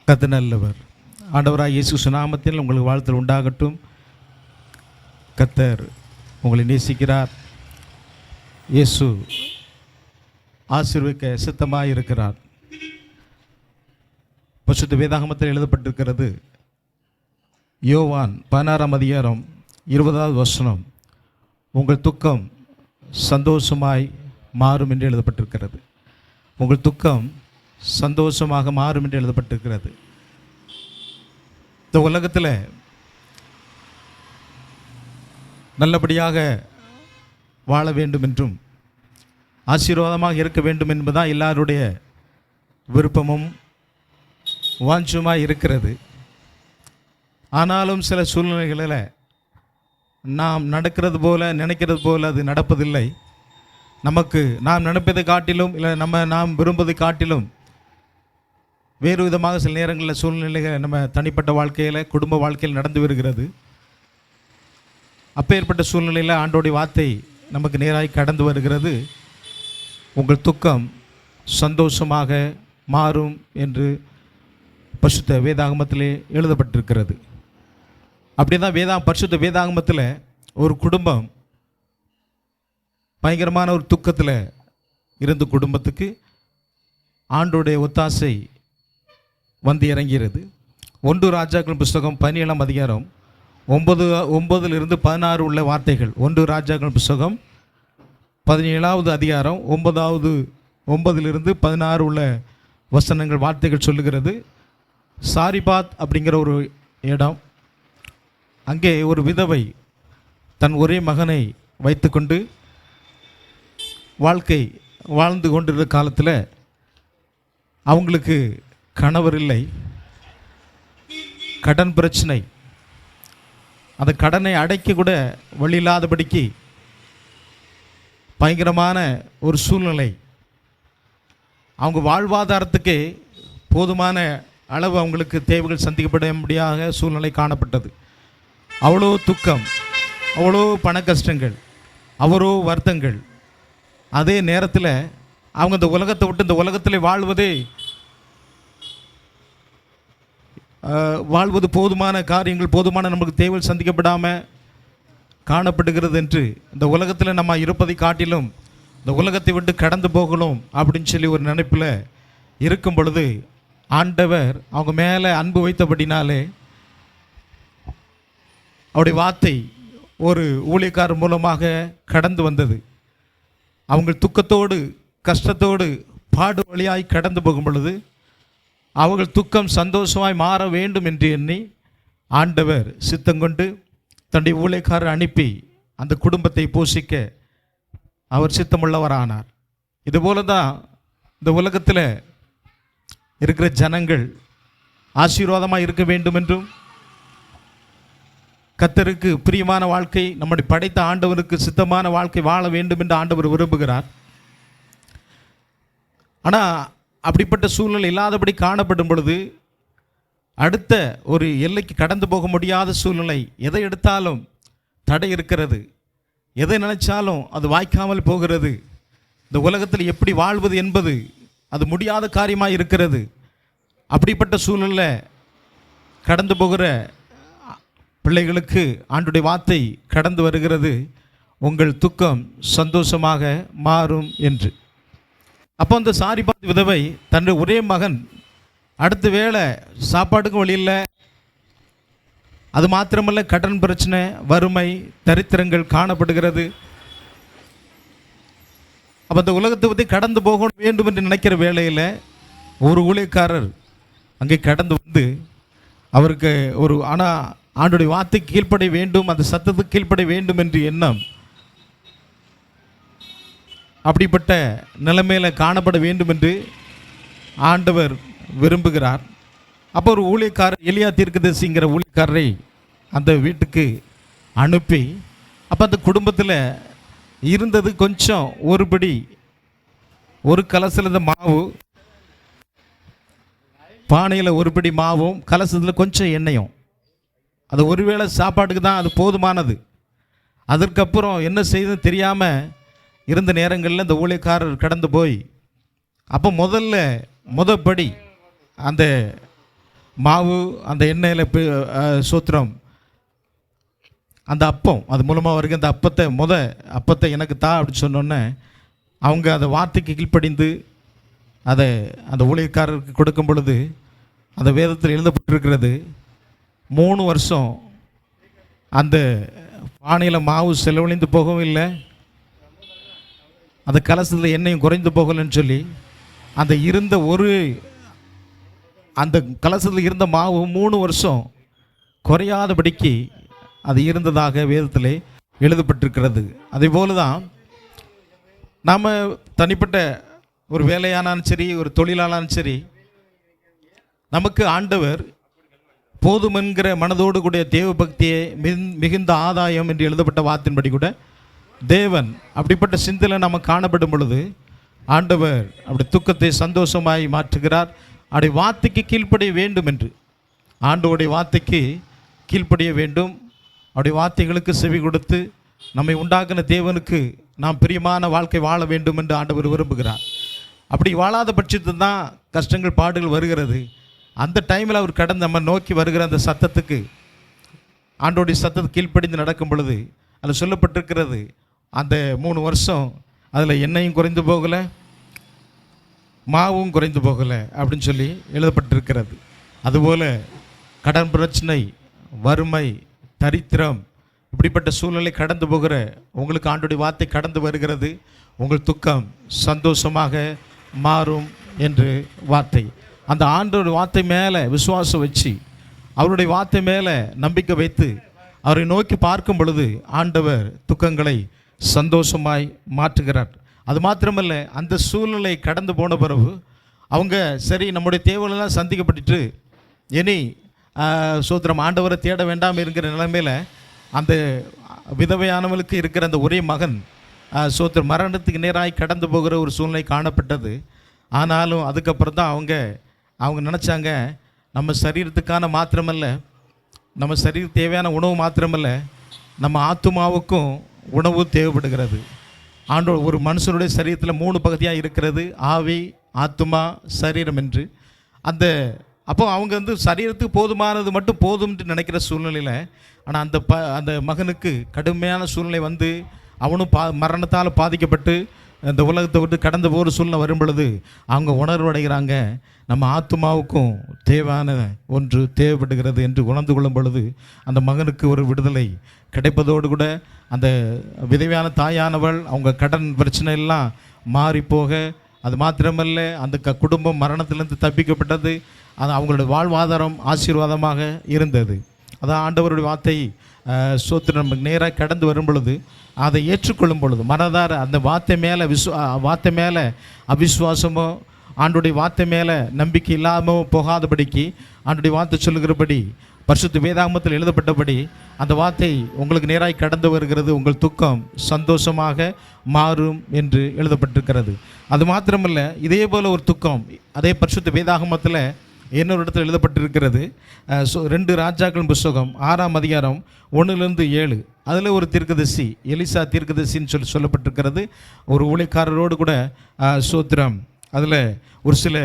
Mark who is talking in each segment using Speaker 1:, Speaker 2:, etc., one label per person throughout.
Speaker 1: கர்த்தர் நல்லவர். ஆண்டவராகிய இயேசு நாமத்தில் உங்களுக்கு வாழ்த்தல் உண்டாகட்டும். கர்த்தர் உங்களை நேசிக்கிறார். இயேசு ஆசீர்வதிக்க சித்தமாக இருக்கிறார். பரிசுத்த வேதாகமத்தில் எழுதப்பட்டிருக்கிறது. யோவான் 16ஆம் அதிகாரம் 20வது வசனம், உங்கள் துக்கம் சந்தோஷமாய் மாறும் என்று எழுதப்பட்டிருக்கிறது. உங்கள் துக்கம் சந்தோஷமாக மாறும் என்று எழுதப்பட்டிருக்கிறது. இந்த உலகத்தில் நல்லபடியாக வாழ வேண்டும் என்றும் ஆசீர்வாதமாக இருக்க வேண்டும் என்பதுதான் எல்லாருடைய விருப்பமும் வாஞ்சுமாக இருக்கிறது. ஆனாலும் சில சூழ்நிலைகளில் நாம் நடக்கிறது போல நினைக்கிறது போல அது நடப்பதில்லை. நமக்கு நாம் நினைப்பதை காட்டிலும் இல்லை நாம் விரும்புவதை காட்டிலும் வேறு விதமாக சில நேரங்களில் சூழ்நிலைகள் நம்ம தனிப்பட்ட வாழ்க்கையில் குடும்ப வாழ்க்கையில் நடந்து வருகிறது. அப்பேற்பட்ட சூழ்நிலையில் ஆண்டோடைய வார்த்தை நமக்கு நேராக கடந்து வருகிறது. உங்கள் துக்கம் சந்தோஷமாக மாறும் என்று பரிசுத்த வேதாகமத்திலே எழுதப்பட்டிருக்கிறது. அப்படி தான் பரிசுத்த வேதாகமத்தில் ஒரு குடும்பம் பயங்கரமான ஒரு துக்கத்தில் இருந்த குடும்பத்துக்கு ஆண்டோடைய ஒத்தாசை வந்து இறங்கிறது. 1 ராஜாக்கள் புஸ்தகம் 17ஆம் அதிகாரம் 9லிருந்து 16 உள்ள வார்த்தைகள். 1 ராஜாக்கள் புஸ்தகம் 17வது அதிகாரம் 9லிருந்து 16 உள்ள வசனங்கள் வார்த்தைகள் சொல்லுகிறது. சாரிபாத் அப்படிங்கிற ஒரு இடம். அங்கே ஒரு விதவை தன் ஒரே மகனை வைத்துக்கொண்டு வாழ்க்கை வாழ்ந்து கொண்டிருந்த காலத்தில் அவங்களுக்கு கணவர் இல்லை, கடன் பிரச்சனை, அந்த கடனை அடைக்க கூட வழி இல்லாதபடிக்கு பயங்கரமான ஒரு சூழ்நிலை. அவங்க வாழ்வாதாரத்துக்கே போதுமான அளவு அவங்களுக்கு தேவைகள் சந்திக்கப்பட முடியாத சூழ்நிலை காணப்பட்டது. அவ்வளோ துக்கம், அவ்வளோ பண கஷ்டங்கள், அவ்வளோ வருத்தங்கள். அதே நேரத்தில் அவங்க இந்த உலகத்தை விட்டு இந்த உலகத்தில் வாழ்வது போதுமான காரியங்கள், போதுமான நமக்கு தேவை சந்திக்கப்படாமல் காணப்படுகிறது என்று இந்த உலகத்தில் நம்ம இருப்பதை காட்டிலும் இந்த உலகத்தை விட்டு கடந்து போகணும் அப்படின்னு சொல்லி ஒரு நினைப்பில் இருக்கும் பொழுது ஆண்டவர் அவங்க மேலே அன்பு வைத்தபடினாலே அவருடைய வார்த்தை ஒரு ஊழியக்காரர் மூலமாக கடந்து வந்தது. அவங்க துக்கத்தோடு கஷ்டத்தோடு பாடு வழியாய் கடந்து போகும் பொழுது அவர்கள் துக்கம் சந்தோஷமாய் மாற வேண்டும் என்று எண்ணி ஆண்டவர் சித்தங்கொண்டு தன்னுடைய ஊழியக்காரர் அனுப்பி அந்த குடும்பத்தை போஷிக்க அவர் சித்தமுள்ளவரானார். இதுபோல தான் இந்த உலகத்தில் இருக்கிற ஜனங்கள் ஆசீர்வாதமாக இருக்க வேண்டும் என்றும் கர்த்தருக்கு பிரியமான வாழ்க்கை, நம்முடைய படைத்த ஆண்டவருக்கு சித்தமான வாழ்க்கை வாழ வேண்டும் என்று ஆண்டவர் விரும்புகிறார். ஆனால் அப்படிப்பட்ட சூழ்நிலை இல்லாதபடி காணப்படும் பொழுது அடுத்த ஒரு எல்லைக்கு கடந்து போக முடியாத சூழ்நிலை. எதை எடுத்தாலும் தடை இருக்கிறது, எதை நினைச்சாலும் அது வாய்க்காமல் போகிறது. இந்த உலகத்தில் எப்படி வாழ்வது என்பது அது முடியாத காரியமாக இருக்கிறது. அப்படிப்பட்ட சூழ்நிலை கடந்து போகிற பிள்ளைகளுக்கு ஆண்டுடைய வார்த்தை கடந்து வருகிறது, உங்கள் துக்கம் சந்தோஷமாக மாறும் என்று. அப்போ அந்த சாரிபாத் விதவை தன்னுடைய ஒரே மகன், அடுத்த வேளை சாப்பாட்டுக்கும் வழி இல்லை, அது மாத்திரமல்ல கடன் பிரச்சனை, வறுமை, தரித்திரங்கள் காணப்படுகிறது. அப்போ அந்த உலகத்தை பற்றி கடந்து போக வேண்டும் என்று நினைக்கிற வேளையில் ஒரு ஊழியக்காரர் அங்கே கடந்து வந்து அவருக்கு ஒரு ஆண்டுடைய வார்த்தைக்கு கீழ்ப்படைய வேண்டும், அந்த சத்தத்துக்கு கீழ்ப்படைய வேண்டும் என்று எண்ணம் அப்படிப்பட்ட நிலைமையில் காணப்பட வேண்டும் என்று ஆண்டவர் விரும்புகிறார். அப்போ ஒரு ஊழியக்காரர் எலியா தீர்க்கதரிசிங்கிற ஊழியக்காரரை அந்த வீட்டுக்கு அனுப்பி, அப்போ அந்த குடும்பத்தில் இருந்தது கொஞ்சம் ஒரு கலசத்தில் மாவு, பானையில் ஒரு பிடி மாவும் கலசத்தில் கொஞ்சம் எண்ணெயும், அது ஒருவேளை சாப்பாட்டுக்கு தான் அது போதுமானது. அதற்கப்புறம் என்ன செய்யுதுன்னு தெரியாமல் இருந்த நேரங்களில் இந்த ஊழியக்காரர் கடந்து போய் அப்போ முதற்படி அந்த மாவு அந்த எண்ணெயில் சோத்திரம் அந்த அப்பம் அது மூலமாக வருகிற அந்த அப்பத்தை எனக்கு தா அப்படின்னு சொன்னோன்னே அவங்க அந்த வார்த்தைக்கு கீழ்ப்படிந்து அதை அந்த ஊழியக்காரருக்கு கொடுக்கும் பொழுது அந்த வேதத்தில் எழுதப்பட்டிருக்கிறது 3 வருஷம் அந்த பானையில் மாவு செலவழிந்து போகவும் இல்லை, அந்த கலசத்தில் எண்ணெயும் குறைந்து போகலைன்னு சொல்லி அந்த கலசத்தில் இருந்த மாவு 3 வருஷம் குறையாதபடிக்கு அது இருந்ததாக வேதத்திலே எழுதப்பட்டிருக்கிறது. அதே போல தான் நாம் தனிப்பட்ட ஒரு வேலையானாலும் சரி, ஒரு தொழிலானாலும் சரி, நமக்கு ஆண்டவர் போதுமென்கிற மனதோடு கூடிய தேவ பக்தியை மிகுந்த ஆதாயம் என்று எழுதப்பட்ட வார்த்தையின்படி கூட தேவன் அப்படிப்பட்ட சிந்தனை நம்ம காணப்படும் பொழுது ஆண்டவர் அப்படி துக்கத்தை சந்தோஷமாய் மாற்றுகிறார். அப்படி வார்த்தைக்கு கீழ்ப்படிய வேண்டும் என்று, ஆண்டவருடைய வார்த்தைக்கு கீழ்ப்படிய வேண்டும், அப்படி வார்த்தைகளுக்கு செவி கொடுத்து நம்மை உண்டாக்கின தேவனுக்கு நாம் பிரியமான வாழ்க்கை வாழ வேண்டும் என்று ஆண்டவர் விரும்புகிறார். அப்படி வாழாத பட்சத்தில் தான் கஷ்டங்கள் பாடுகள் வருகிறது. அந்த டைமில் அவர் கடந்து நம்ம நோக்கி வருகிற அந்த சத்தத்துக்கு, ஆண்டோடைய சத்தத்துக்கு கீழ்ப்படிந்து நடக்கும் பொழுது அதில் சொல்லப்பட்டிருக்கிறது, அந்த 3 வருஷம் அதில் எண்ணெயும் குறைந்து போகலை, மாவும் குறைந்து போகலை அப்படின்னு சொல்லி எழுதப்பட்டிருக்கிறது. அதுபோல் கடன் பிரச்சனை, வறுமை, தரித்திரம், இப்படிப்பட்ட சூழ்நிலை கடந்து போகிற உங்களுக்கு ஆண்டோடைய வார்த்தை கடந்து வருகிறது, உங்கள் துக்கம் சந்தோஷமாக மாறும் என்று வார்த்தை. அந்த ஆண்டோட வார்த்தை மேலே விசுவாசம் வச்சு, அவருடைய வார்த்தை மேலே நம்பிக்கை வைத்து அவரை நோக்கி பார்க்கும் பொழுது ஆண்டவர் துக்கங்களை சந்தோஷமாய் மாற்றுகிறார். அது மாத்திரமல்ல, அந்த சூழ்நிலை கடந்து போன பிறகு அவங்க சரி நம்முடைய தேவைகளெல்லாம் சந்திக்கப்பட்டு இனி சோத்திரம் ஆண்டவரை தேட வேண்டாம் இருக்கிற நிலைமையில் அந்த விதவையானவளுக்கு இருக்கிற அந்த ஒரே மகன் சோத்திரம் மரணத்துக்கு நேராக கடந்து போகிற ஒரு சூழ்நிலை காணப்பட்டது. ஆனாலும் அதுக்கப்புறம் தான் அவங்க நினச்சாங்க, நம்ம சரீரத்துக்கான மாத்திரமல்ல, நம்ம சரீர தேவையான உணவு மாத்திரமல்ல, நம்ம ஆத்துமாவுக்கும் உணவு தேவைப்படுகிறது. ஒரு மனுஷனுடைய சரீரத்தில் 3 பகுதியாக இருக்கிறது, ஆவி, ஆத்துமா, சரீரம் என்று. அப்போ அவங்க சரீரத்துக்கு போதுமானது மட்டும் போதும்னு நினைக்கிற சூழ்நிலையில், ஆனால் அந்த மகனுக்கு கடுமையான சூழ்நிலை அவனும் மரணத்தால் பாதிக்கப்பட்டு இந்த உலகத்தை விட்டு கடந்து போகிற சூழ்நிலை வரும் பொழுது அவங்க உணர்வடைகிறாங்க, நம்ம ஆத்துமாவுக்கும் தேவையான ஒன்று தேவைப்படுகிறது என்று உணர்ந்து கொள்ளும் பொழுது அந்த மகனுக்கு ஒரு விடுதலை கிடைப்பதோடு கூட அந்த விதவையான தாயானவள் அவங்க கடன் பிரச்சனை எல்லாம் மாறி போக, அது மாத்திரமல்ல அந்த குடும்பம் மரணத்திலிருந்து தப்பிக்கப்பட்டது. அது அவங்களுடைய வாழ்வாதாரம் ஆசீர்வாதமாக இருந்தது. அதான் ஆண்டவருடைய வார்த்தை சோத்திரம் நமக்கு நேராக கடந்து வரும் பொழுது அதை ஏற்றுக்கொள்ளும் பொழுது மனதார அந்த வார்த்தை மேலே அவிசுவாசமோ ஆண்டுடைய வார்த்தை மேலே நம்பிக்கை இல்லாமல் போகாதபடிக்கு ஆண்டுடைய வார்த்தை சொல்லுகிறபடி பரிசுத்த வேதாகமத்தில் எழுதப்பட்டபடி அந்த வார்த்தை உங்களுக்கு நேராக கடந்து வருகிறது, உங்கள் துக்கம் சந்தோஷமாக மாறும் என்று எழுதப்பட்டிருக்கிறது. அது மாத்திரமல்ல, இதே போல் ஒரு துக்கம் அதே பரிசுத்த வேதாகமத்தில் இன்னொரு இடத்துல எழுதப்பட்டிருக்கிறது. 2 ராஜாக்களின் புஸ்தகம் 6ஆம் அதிகாரம் 1-7. அதில் ஒரு தீர்க்கதரிசி எலிசா தீர்க்கதரிசின்னு சொல்லப்பட்டிருக்கிறது. ஒரு ஊழியக்காரரோடு கூட சோத்திரம் அதில் ஒரு சில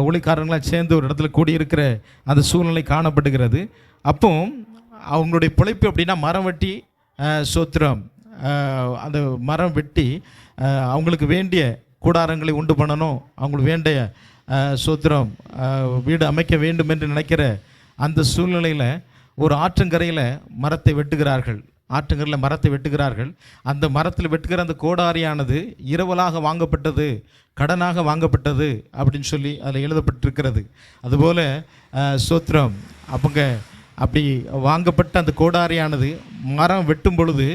Speaker 1: ஊழியக்காரங்களாக சேர்ந்து ஒரு இடத்துல கூடியிருக்கிற அந்த சூழ்நிலை காணப்படுகிறது. அப்போ அவங்களுடைய பிழைப்பு அப்படின்னா மரம் வெட்டி சோத்திரம் அந்த மரம் வெட்டி அவங்களுக்கு வேண்டிய கூடாரங்களை உண்டு பண்ணணும், அவங்களுக்கு வேண்டிய சோத்திரம் வீடு அமைக்க வேண்டும் என்று நினைக்கிற அந்த சூழ்நிலையில் ஒரு ஆற்றங்கரையில் மரத்தை வெட்டுகிறார்கள். அந்த மரத்தில் வெட்டுகிற அந்த கோடாரியானது இரவலாக வாங்கப்பட்டது, கடனாக வாங்கப்பட்டது அப்படின்னு சொல்லி அதில் எழுதப்பட்டிருக்கிறது. அதுபோல் சோத்திரம் அப்படி வாங்கப்பட்ட அந்த கோடாரியானது மரம் வெட்டும் பொழுது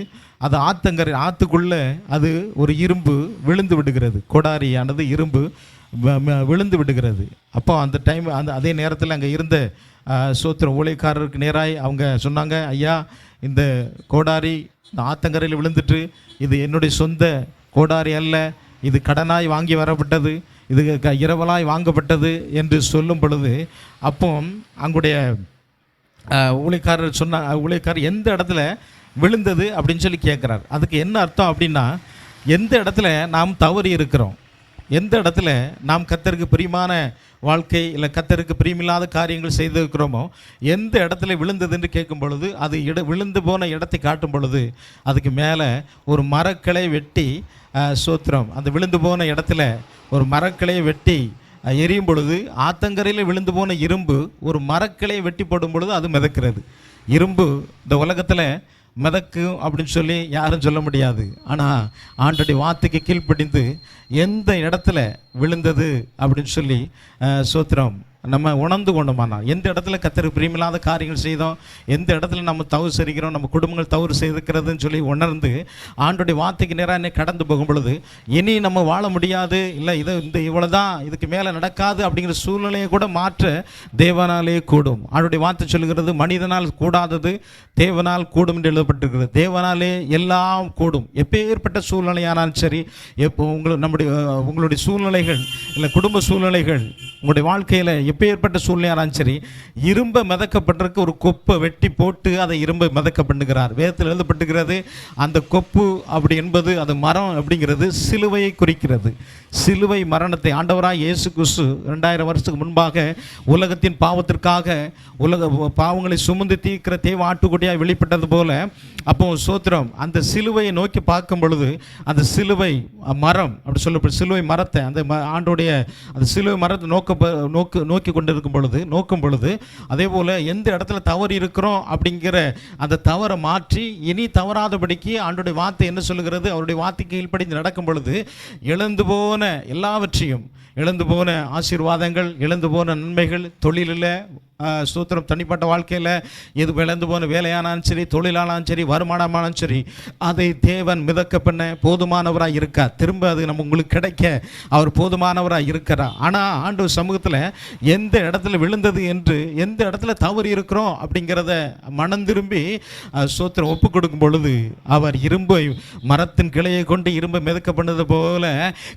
Speaker 1: அது ஆற்றுக்குள்ளே அது ஒரு இரும்பு விழுந்து விடுகிறது, கோடாரியானது இரும்பு விழுந்து விடுகிறது. அப்போ அந்த டைம் அதே நேரத்தில் அங்கே இருந்த சோத்திரம் ஊழியக்காரருக்கு நேராய் அவங்க சொன்னாங்க, ஐயா இந்த கோடாரி இந்த ஆத்தங்கரையில் விழுந்துட்டு இது என்னுடைய சொந்த கோடாரி அல்ல, இது கடனாய் வாங்கி வரப்பட்டது, இது இரவலாய் வாங்கப்பட்டது என்று சொல்லும் பொழுது அப்போ அங்குடைய ஊழியக்காரர் எந்த இடத்துல விழுந்தது அப்படின்னு சொல்லி கேட்குறார். அதுக்கு என்ன அர்த்தம் அப்படின்னா, எந்த இடத்துல நாம் தவறி இருக்கிறோம், எந்த இடத்துல நாம் கர்த்தருக்கு பிரியமான வாழ்க்கை இல்லை கர்த்தருக்கு பிரியமில்லாத காரியங்கள் செய்திருக்கிறோமோ, எந்த இடத்துல விழுந்தது என்று கேட்கும் பொழுது, அது விழுந்து போன இடத்தை காட்டும் பொழுது அதுக்கு மேலே ஒரு மரக்கிளை வெட்டி சோத்திரம், அந்த விழுந்து போன இடத்துல ஒரு மரக்கிளையை வெட்டி எரியும் பொழுது, ஆத்தங்கரையில் விழுந்து போன இரும்பு ஒரு மரக்கிளையை வெட்டி போடும் பொழுது அது மிதக்கிறது. இரும்பு இந்த உலகத்தில் மிதக்கும் அப்படின்னு சொல்லி யாரும் சொல்ல முடியாது. ஆனால் ஆண்டோடைய வார்த்தைக்கு கீழ்ப்படிந்து எந்த இடத்துல விழுந்தது அப்படின்னு சொல்லி சோத்திரம் நம்ம உணர்ந்து கொண்டோமானால், எந்த இடத்துல கர்த்தருக்கு பிரியமில்லாத காரியங்கள் செய்தோம், எந்த இடத்துல நம்ம தவறு செய்கிறோம், நம்ம குடும்பங்கள் தவறு செய்திருக்கிறதுன்னு சொல்லி உணர்ந்து ஆண்டோடைய வார்த்தைக்கு நேராக என்னை கடந்து போகும் பொழுது, இனி நம்ம வாழ முடியாது, இல்லை இவ்வளோதான், இதுக்கு மேலே நடக்காது அப்படிங்கிற சூழ்நிலையை கூட மாற்ற தேவனாலே கூடும். ஆண்டோடைய வார்த்தை சொல்லுகிறது, மனிதனால் கூடாதது தேவனால் கூடும் என்று எழுதப்பட்டிருக்கிறது. தேவனாலே எல்லாம் கூடும். எப்பேற்பட்ட சூழ்நிலையானாலும் சரி, உங்களுடைய சூழ்நிலைகள் இல்லை குடும்ப சூழ்நிலைகள், உங்களுடைய வாழ்க்கையில் எப்பேற்பட்ட சூழ்நிலையானாலும் சரி, இரும்பை மிதக்கப்பட்டிருக்க ஒரு கொப்பை வெட்டி போட்டு அதை இரும்பை மிதக்க பண்ணுகிறார். வேதத்தில் எழுதப்பட்டுகிறது, அந்த கொப்பு அப்படி என்பது அது மரம் அப்படிங்கிறது சிலுவையை குறிக்கிறது. சிலுவை மரணத்தை ஆண்டவராய் இயேசு கிறிஸ்து 2000 வருஷத்துக்கு முன்பாக உலகத்தின் பாவத்திற்காக பாவங்களை சுமந்து தீர்க்கிற தேவ ஆட்டுக்குட்டியாய் வெளிப்பட்டது போல, அப்போ சோத்திரம் அந்த சிலுவையை நோக்கி பார்க்கும் பொழுது, அந்த சிலுவை மரம் அப்படி சொல்லப்படும் சிலுவை மரத்தை அந்த ஆண்டோடைய அந்த சிலுவை மரத்தை நோக்கி நோக்கும் பொழுது அதே போல் எந்த இடத்துல தவறு இருக்கிறோம் அப்படிங்கிற அந்த தவறை மாற்றி இனி தவறாதபடிக்கு ஆண்டோடைய வார்த்தை என்ன சொல்லுகிறது, அவருடைய வார்த்தைக்கு கீழ்ப்படிந்து நடக்கும் பொழுது இழந்து போன எல்லாவற்றையும், இழந்து போன ஆசீர்வாதங்கள், இழந்து போன நன்மைகள், தொழிலில் சூத்திரம், தனிப்பட்ட வாழ்க்கையில் எது இழந்து போன வேலையானாலும் சரி, தொழிலானாலும் சரி, வருமானமானாலும் சரி, அதை தேவன் மிதக்க பண்ண போதுமானவராக இருக்கார். திரும்ப அது நம்ம உங்களுக்கு கிடைக்க அவர் போதுமானவராக இருக்கிறார். ஆனால் ஆண்டவர் சமூகத்தில் எந்த இடத்துல விழுந்தது என்று, எந்த இடத்துல தவறு இருக்கிறோம் அப்படிங்கிறத மனம் திரும்பி சூத்திரம் ஒப்பு கொடுக்கும் பொழுது, அவர் இரும்பை மரத்தின் கிளையை கொண்டு இரும்பை மிதக்க பண்ணது போல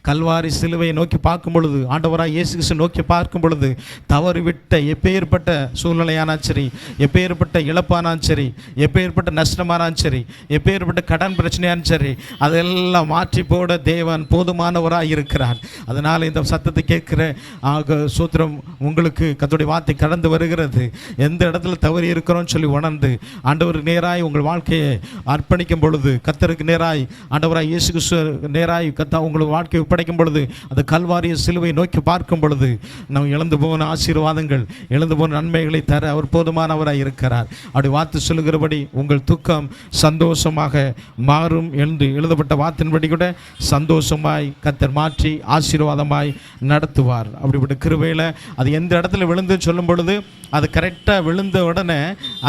Speaker 1: கல்வாரி சிலுவையை நோக்கி பார்க்கும் பொழுது, ஆண்டவராக இயேசு கிறிஸ்து நோக்கி பார்க்கும் பொழுது, தவறு விட்ட எப்பேற்பட்ட சூழ்நிலையானாலும் சரி, எப்பேற்பட்ட இழப்பானாலும் சரி, எப்பேற்பட்ட நஷ்டமானாலும் சரி, எப்பேற்பட்ட கடன் பிரச்சனையாலும் சரி, அதெல்லாம் மாற்றி போட தேவன் போதுமானவராக இருக்கிறார். அதனால் இந்த சத்தத்தை கேட்கிற சூத்திரம் உங்களுக்கு கர்த்தருடைய வார்த்தை கடந்து வருகிறது. எந்த இடத்துல தவறி இருக்கிறோன்னு சொல்லி உணர்ந்து ஆண்டவருக்கு நேராய் உங்கள் வாழ்க்கையை அர்ப்பணிக்கும் பொழுது, கர்த்தருக்கு நேராய் ஆண்டவராய் இயேசு கிறிஸ்து நேராய் உங்கள் வாழ்க்கையை ஒப்படைக்கும் பொழுது, அந்த கல்வாரிய சிலுவை நோக்கி பார்க்கும் பொழுது, நம்ம இழந்து போன ஆசீர்வாதங்கள், இழந்து போன நன்மைகளை தர அவர் போதுமானவராக இருக்கிறார். அப்படி வார்த்தை சொல்லுகிறபடி உங்கள் துக்கம் சந்தோஷமாக மாறும் என்று எழுதப்பட்ட வார்த்தையின்படி கூட சந்தோஷமாய் கர்த்தர் மாற்றி ஆசீர்வாதமாய் நடத்துவார். அப்படிப்பட்ட கிருபையில் அது எந்த இடத்துல விழுந்துன்னு சொல்லும் பொழுது, அது கரெக்டாக விழுந்த உடனே,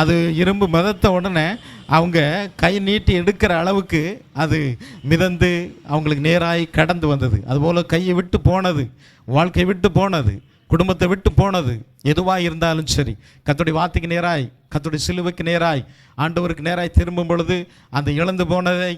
Speaker 1: அது இரும்பு மிதத்த உடனே அவங்க கை நீட்டி எடுக்கிற அளவுக்கு அது மிதந்து அவங்களுக்கு நேராய் கடந்து வந்தது. அதுபோல் கையை விட்டு போனது, வாழ்க்கையை விட்டு போனது, குடும்பத்தை விட்டு போனது, எதுவாக இருந்தாலும் சரி, கர்த்தருடைய வார்த்தைக்கு நேராய், கர்த்தருடைய சிலுவைக்கு நேராய், ஆண்டவருக்கு நேராய் திரும்பும் பொழுது அந்த இழந்து போனதை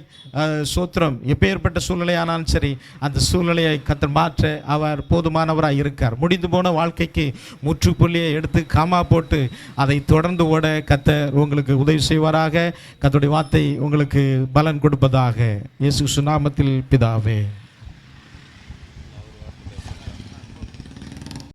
Speaker 1: சோத்திரம் எப்பேற்பட்ட சூழ்நிலையானாலும் சரி, அந்த சூழ்நிலையை கர்த்தர் மாற்ற அவர் போதுமானவராக இருக்கார். முடிந்து போன வாழ்க்கைக்கு முற்றுப்புள்ளியை எடுத்து காமா போட்டு அதை தொடர்ந்து ஓட கர்த்தர் உங்களுக்கு உதவி செய்வாராக. கர்த்தருடைய வார்த்தை உங்களுக்கு பலன் கொடுப்பதாக. இயேசு நாமத்தில் பிதாவே.